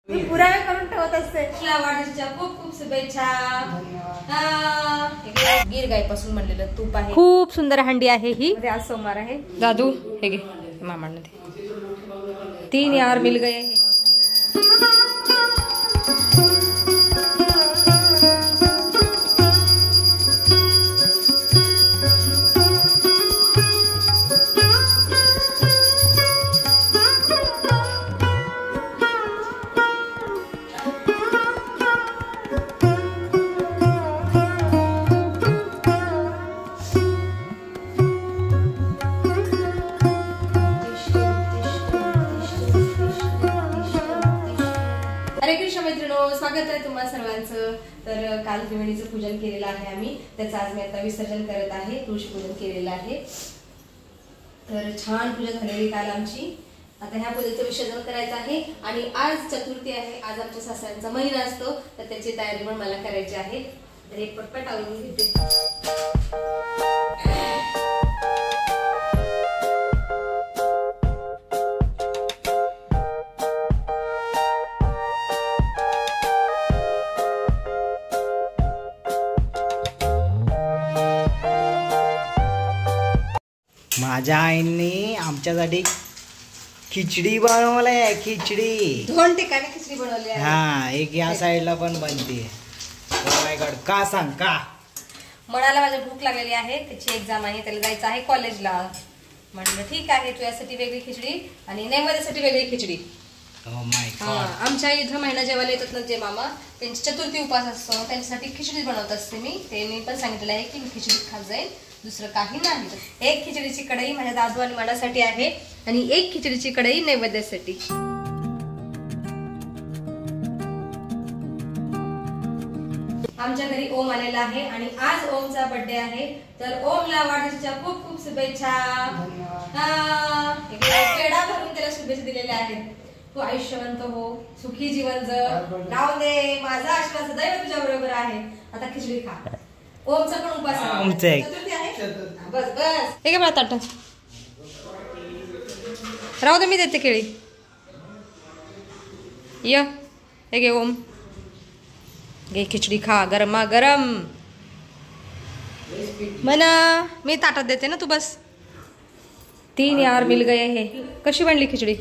पुरावे करून ठेवत असते. वाढदिवसाच्या खूप खूप शुभेच्छा. गिर गाय पासून बनलेलं तूप आहे. खूप सुंदर हंडी आहे ही. आज सोमवार आहे. दादू हे घे मामांना दे. 3 यार मिल गए. स्वागत आहे तुम्हा सर्वांचं. तर काल त्रिवेणीचं पूजन केलेलं आहे आम्ही. त्याचं आज मी आता विसर्जन करत आहे. तुळशी पूजन केलेलं आहे. तर छान पूजा झालेली काल आमची. आता ह्या पूजेचं विसर्जन करायचं आहे. आणि आज चतुर्थी आहे. आज आमच्या सासऱ्यांचा महिना असतो. तर त्याची तयारी पण मला करायची आहे. तर हे पटपट आवरून घेते. माझ्या आईने आमच्यासाठी खिचडी बनवलंय. खिचडी 2 ठिकाणी खिचडी बनवली आहे. हा, एक या साईडला पण बनते. का सांग का मनाला माझ्या भूक लागलेली आहे. त्याची एक्झाम आहे. त्याला जायचं आहे कॉलेजला. म्हटलं ठीक आहे, तुझ्यासाठी वेगळी खिचडी आणि नैवेद्यासाठी वेगळी खिचडी. आमच्या इथं महिना जेवायला येतात ना जे मामा, त्यांची चतुर्थी उपास असतो. त्यांच्यासाठी खिचडी बनवत असते मी. त्यांनी पण सांगितलेलं आहे की मी खिचडी खात जाईल, दुसरं काही नाही. एक खिचडीची कढई माझ्या दादू आणि मनासाठी आहे आणि एक खिचडीची कढई नैवेद्यासाठी. आमच्या घरी ओम आलेला आहे आणि आज ओमचा बर्थडे आहे. तर ओमला वाढदिवसाच्या खूप खूप शुभेच्छा. पेढा भरून त्याला शुभेच्छा दिलेल्या आहेत. तू आयुष्यवंत हो, सुखी जीवन जग, राहू दे. माझा आशीर्वाद सदैव तुझ्या बरोबर आहे. आता खिचडी खा. ओमचा पण उपास आहे. बस बस हे मला ताट राहू दे, मी देते केळी. ये हे घे ओम, घे खिचडी खा गरमा गरम. म्हणा मी ताटात देते ना, तू बस. 3 यार मिल गए. हे कशी बनली खिचडी?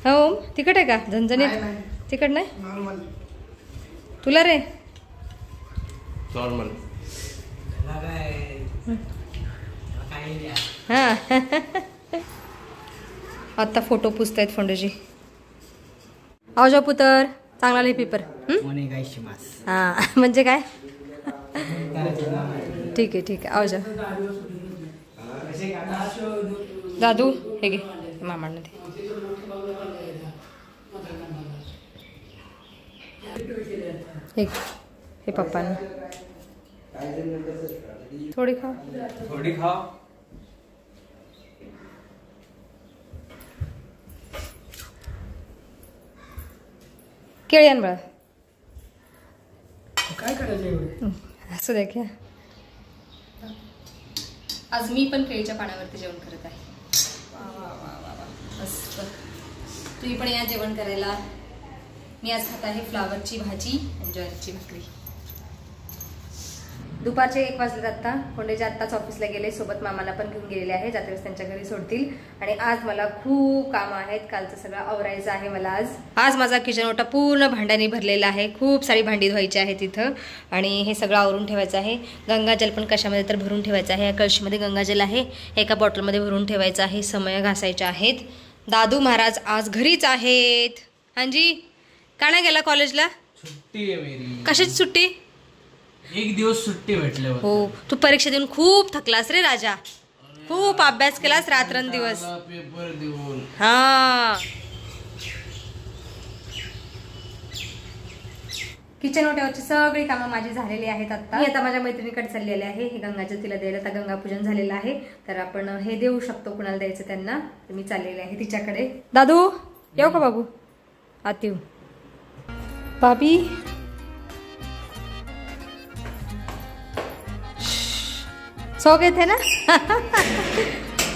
हो, तिखट आहे का? झणझणीत तिखट नाही तुला रे? नॉर्मल. हा आता फोटो पुसतायत फोंडोजी. आवजा पुतर, चांगला लिहि पेपर. हा म्हणजे काय? ठीक आहे ठीक आहे. आवजा दादू हे घे मामांना दे. हे पप्पांना थोडी खा. थोडी खा. केळी आण बाळा. काय करायचं एवढं? असं द्या की. आज मी पण केळीच्या पाण्यावरती जेवण करत आहे. मस्त. तुम्ही पण या जेवण करायला. मी आज खात आहे फ्लावरची भाजी आणि ज्वारीची भाकरी. दुपारचे 1 वाजलेत आता. कोंडेजी आत्ताच ऑफिसला गेले. सोबत मामाला पण घेऊन गेलेले आहे. जातेवेळेस त्यांच्या घरी सोडतील. आणि आज मला खूप कामं आहेत. कालचं सगळं आवरायचं आहे मला. आज माझा किचन ओटा पूर्ण भांड्याने भरलेला आहे. खूप सारी भांडी धुवायची आहेत तिथं. आणि हे सगळं आवरून ठेवायचं आहे. गंगाजल पण कशामध्ये तर भरून ठेवायचं आहे. या कळशीमध्ये गंगाजल आहे. एका बॉटलमध्ये भरून ठेवायचं आहे. समया घासायच्या आहेत. दादू महाराज आज घरीच आहेत. हांजी का नाही गेला कॉलेजला? सुट्टी आहे मेरी. कशाची सुट्टी? 1 दिवस सुट्टी भेटले. हो, तू परीक्षा देऊन खूप थकलास रे राजा. खूप अभ्यास केलास रात्रंदिवस. पेपर देऊन. हा, किचन ओट्यावरची सगळी कामं माझी झालेली आहेत. आता मी आता माझ्या मैत्रिणीकडे चाललेले आहे. हे गंगाजल तिला द्यायला. आता गंगापूजन झालेलं आहे. तर आपण हे देऊ शकतो कुणाला द्यायचं त्यांना. तर मी चाललेले आहे तिच्याकडे. दादू येऊ का बाबू? आती भाभी सो गए थे ना?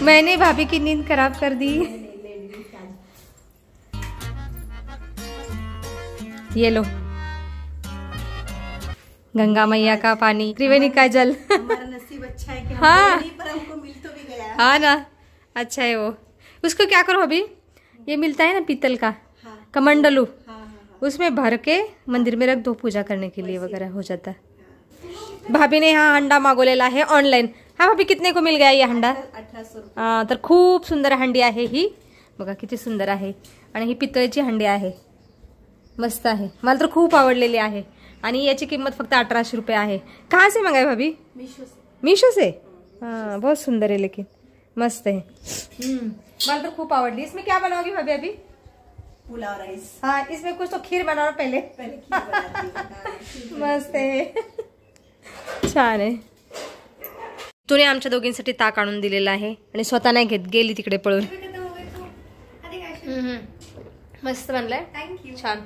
मैंने भाभी की नींद खराब कर दी. ये लो गंगा मैया का पानी, त्रिवेणी का जल। हमारा नसीब अच्छा है कि हम हाँ। नहीं, पर हमको मिल तो भी गया। हाँ ना, अच्छा है वो। उसको क्या करो अभी, ये मिलता है ना पीतल का हाँ। कमंडलू, हाँ, हाँ, उसमें भर के मंदिर में रख दो, पूजा करने के लिए वगैरह हो जाता है। भाभी ने हा हंडा मागवलेला आहे ऑनलाईन। हा भाभी, कितने को मिल गया ये हंडा? 1800 रुपये। हा, तर खूप सुंदर हंडी आहे ही, बघा किती सुंदर आहे। आणि ही पितळेची हंडी आहे, मस्त आहे, मला तर खूप आवडलेली आहे। आणि याची किंमत फक्त 1800 रुपये आहे। कहाँ से मंगाई भाभी? मीशो से। मीशो से? हाँ, बहुत सुंदर है, लेकिन मस्त है। मला तो खूप आवडली। इसमें क्या बनाओगी भाभी अभी? पुलाव राइस। हाँ, इसमें कुछ तो खीर बनाओ पहले। पहले खीर बनाती हूँ। हाँ, मस्त आहे, छान आहे। तुने आमच्या दोघींसाठी ताक आणून दिलेला आहे आणि स्वतः नाही घेत, गेली तिकडे पळून। मस्त बनलाय, थँक्यू। छान।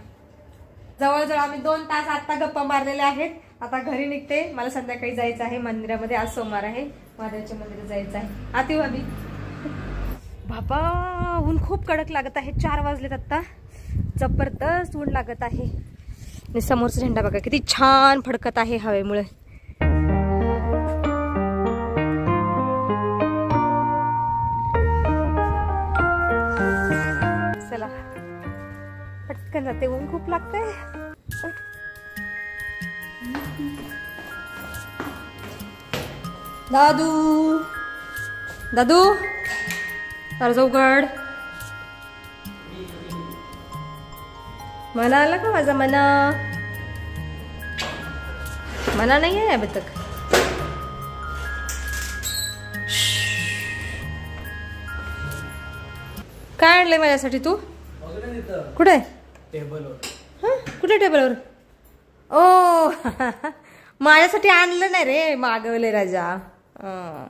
जवळजवळ आम्ही 2 तास आता गप्पा मारलेल्या आहेत। आता घरी निघते, मला संध्याकाळी जायचं आहे मंदिरामध्ये, आज सोमवार आहे, महादेवाच्या मंदिरात जायचं आहे। आती भाभी, बाबा ऊन खूप कडक लागत आहे, 4 वाजलेत आता, जबरदस्त ऊन लागत आहे। आणि समोरचा झेंडा बघा किती छान फडकत आहे हवेमुळे। चला पटकन जाते, ऊन खूप लागतंय। दादू, दादू दरवाजा उघड। मना आला का माझा? मना मना नाही आहे अभी तक। काय आणलंय माझ्यासाठी तू? कुठे? टेबलवर। हं? कुठे टेबलवर? ओ माझ्यासाठी आणलं नाही रे, मागवले राजा। हं.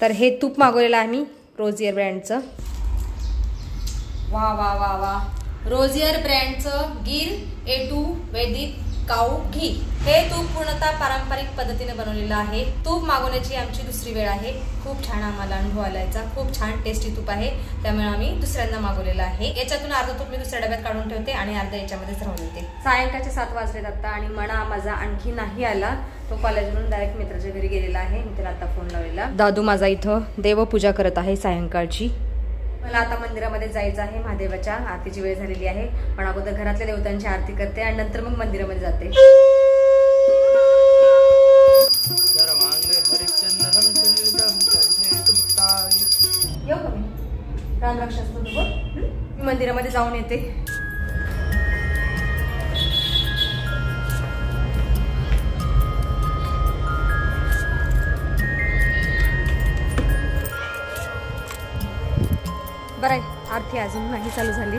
तर हे तूप मागवलेलं आहे मी, रोजियर ब्रँडचं। वा वा वा वा, रोजियर ब्रँडचं गिर A2 वैदिक काऊ घी। हे तूप पूर्णतः पारंपरिक पद्धतीने बनवलेलं आहे। तूप मागवण्याची आमची दुसरी वेळ आहे। खूप छान आम्हाला अनुभव आलायचा, खूप छान टेस्टी तूप आहे, त्यामुळे आम्ही दुसऱ्यांदा मागवलेलं आहे। याच्यातून अर्धा तूप मी दुसऱ्या डब्यात काढून ठेवते आणि अर्धा याच्यामध्येच राहून देते। सायंकाळचे 7 वाजलेत आता आणि मना माझा आणखी नाही आला, तो कॉलेजवरून डायरेक्ट मित्राच्या घरी गेलेला आहे। मी त्याला आता फोन लावलेला। दादू माझा इथं देवपूजा करत आहे सायंकाळची। मला आता मंदिरामध्ये जायचं आहे, महादेवाच्या आरतीची वेळ झालेली आहे, पण अगोदर घरातल्या देवतांची आरती करते आणि नंतर मग मंदिरामध्ये जाते। येऊ का मी? रामरक्षाचं मी मंदिरामध्ये जाऊन येते। बरं आहे, आरती अजून नाही चालू झाली।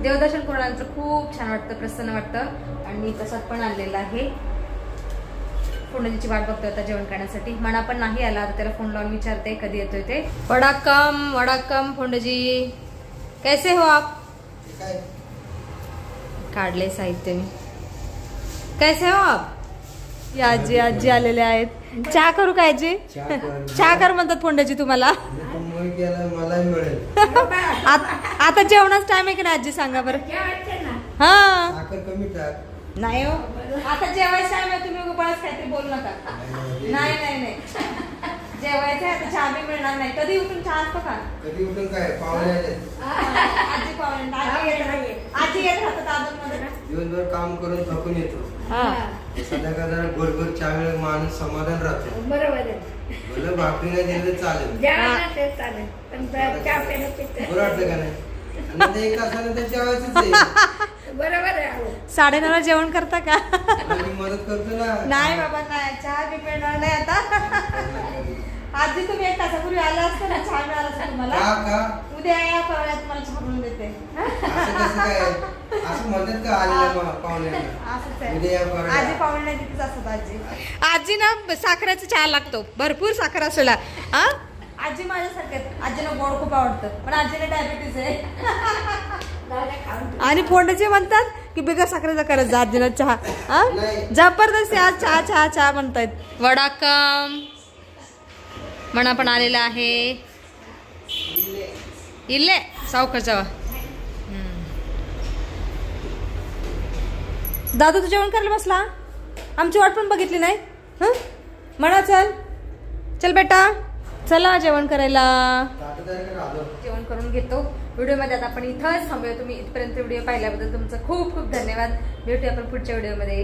देवदर्शन करून खूप छान वाटतं, प्रसन्न वाटतं आणि मी प्रसाद पण आणलेला आहे। फोंडजीची वाट बघतोय आता जेवण करण्यासाठी। मना पण नाही आला, तर त्याला फोन लावून विचारते कधी येतोय ते। वडाकम फोंडजी, कैसे हो आप? काढले साहित्य मी। कैसे हो आप? आजी आजी आलेले आहेत। चहा करू का आजी? चहा कर म्हणतात फोंडजी तुम्हाला। आता जेवणाच टाइम आहे की नाही आजी, सांगा बरं? हा नाही हो, आता जेवायचं टाइम आहे, तुम्ही बळच काहीतरी बोलू नका। नाही नाही नाही, जेवायचं आहे आता, चहा बी मिळणार नाही। कधी उठून चहा असतो का? कधी उठून काय पाहुणे आजी पाहुणे, आजी येत राहतात आदरमध्ये ना, दिवसभर काम करून थकून येतो, संध्याकाळ जरा गोल चहा वेळ माणूस समाधान राहतो। बरोबर आहे, भलं भाकरी नाही दिलं चालेल, चालेल, पण चहा प्यायला बरं वाटतं का नाही? आणि ते 1 तासाने तर जेवायचंच आहे। बरोबर आहे। 9:30 जेवण करता का? मी मदत करतो ना। नाही बाबा नाही, चहा बी मिळणार नाही आता। आजी तुम्ही 1 तासापूर्वी आला असता ना, चहा मिळाला असता तुम्हाला। का उद्या या, परवा तुम्हाला चहा बनवून देते। असं कसं काय? असं म्हणतात का आलेल्या पाहुण्यांना असंच आहे. उद्या या परवा. आजी पाहुण्या तिथेच असतात आजी. आजी ना साखरेचा चहा लागतो, भरपूर साखर असलेला. हा आजी माझ्यासारखे आहेत. आजीला गोड खूप आवडतं, पण आजीला डायबिटीस आहे. आणि फोंडाचे म्हणतात की बिगर साखरेचा करत जा आजीला चहा. हा जबरदस्ती आज चहा चहा चहा म्हणतायत. वडाकम म्हणा पण आलेला आहे. इल्ले सावकर जावा. दादू तू जेवण करायला बसला, आमची वाट पण बघितली नाही. म्हणा चल चल बेटा चला जेवण करायला. जेवण करून घेतो. व्हिडिओमध्ये आता आपण इथंच थांबूया. तुम्ही इथपर्यंत व्हिडिओ पाहिल्याबद्दल तुमचं खूप खूप धन्यवाद. भेटूया आपण पुढच्या व्हिडिओमध्ये.